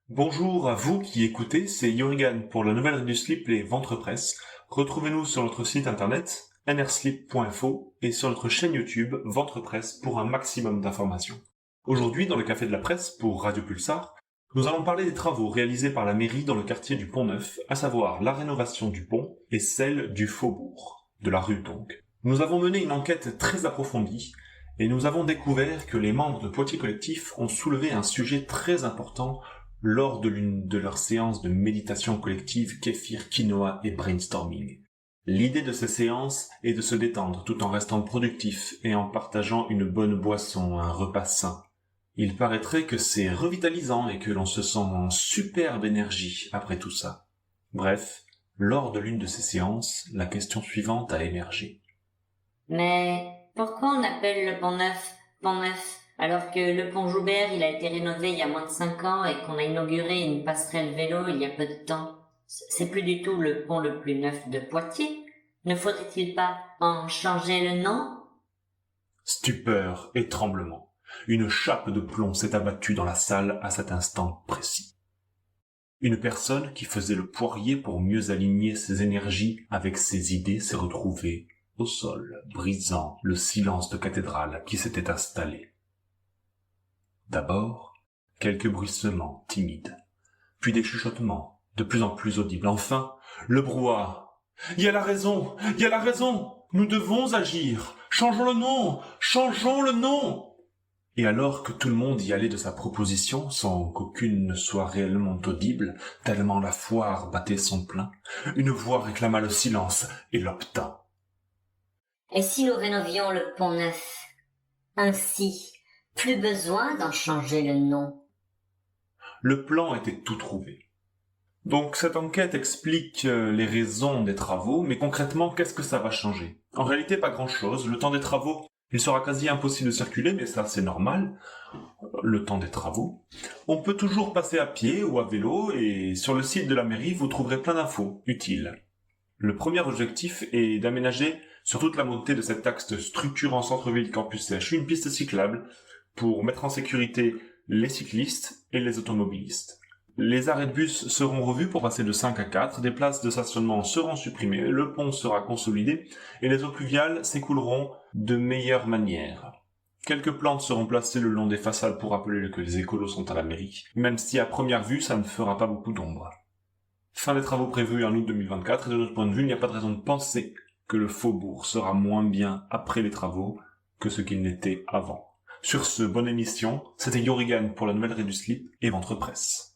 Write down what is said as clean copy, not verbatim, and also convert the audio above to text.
Bonjour à vous qui écoutez, c'est Yorigan pour la nouvelle revue du slip Les Ventres Presse. Retrouvez-nous sur notre site internet nrslip.info et sur notre chaîne YouTube Ventre Presse pour un maximum d'informations. Aujourd'hui, dans le Café de la Presse pour Radio Pulsar, nous allons parler des travaux réalisés par la mairie dans le quartier du Pont-Neuf, à savoir la rénovation du pont et celle du faubourg, de la rue donc. Nous avons mené une enquête très approfondie et nous avons découvert que les membres de Poitiers Collectif ont soulevé un sujet très important lors de l'une de leurs séances de méditation collective kéfir, quinoa et brainstorming. L'idée de ces séances est de se détendre tout en restant productif et en partageant une bonne boisson, un repas sain. Il paraîtrait que c'est revitalisant et que l'on se sent en superbe énergie après tout ça. Bref, lors de l'une de ces séances, la question suivante a émergé. Mais pourquoi on appelle le Pont Neuf, alors que le pont Joubert, il a été rénové il y a moins de 5 ans et qu'on a inauguré une passerelle vélo il y a peu de temps? C'est plus du tout le pont le plus neuf de Poitiers. Ne faudrait-il pas en changer le nom? Stupeur et tremblement. Une chape de plomb s'est abattue dans la salle à cet instant précis. Une personne qui faisait le poirier pour mieux aligner ses énergies avec ses idées s'est retrouvée au sol, brisant le silence de cathédrale qui s'était installé. D'abord, quelques bruissements timides, puis des chuchotements de plus en plus audibles. Enfin, le brouhaha. « Il y a la raison! Il y a la raison! Nous devons agir! Changeons le nom! Changeons le nom !» Et alors que tout le monde y allait de sa proposition, sans qu'aucune ne soit réellement audible, tellement la foire battait son plein, une voix réclama le silence et l'obtint. Et si nous rénovions le Pont Neuf? Ainsi, plus besoin d'en changer le nom. Le plan était tout trouvé. Donc cette enquête explique les raisons des travaux, mais concrètement, qu'est-ce que ça va changer? En réalité, pas grand-chose. Le temps des travaux, il sera quasi impossible de circuler, mais ça c'est normal. Le temps des travaux. On peut toujours passer à pied ou à vélo, et sur le site de la mairie, vous trouverez plein d'infos utiles. Le premier objectif est d'aménager sur toute la montée de cet axe structurant centre-ville campus CHU une piste cyclable pour mettre en sécurité les cyclistes et les automobilistes. Les arrêts de bus seront revus pour passer de 5 à 4, des places de stationnement seront supprimées, le pont sera consolidé et les eaux pluviales s'écouleront de meilleure manière. Quelques plantes seront placées le long des façades pour rappeler que les écolos sont à la mairie, même si à première vue ça ne fera pas beaucoup d'ombre. Fin des travaux prévus en août 2024 et de notre point de vue, il n'y a pas de raison de penser que le faubourg sera moins bien après les travaux que ce qu'il n'était avant. Sur ce, bonne émission, c'était Yorigan pour la nouvelle revue du slip et Ventre Presse.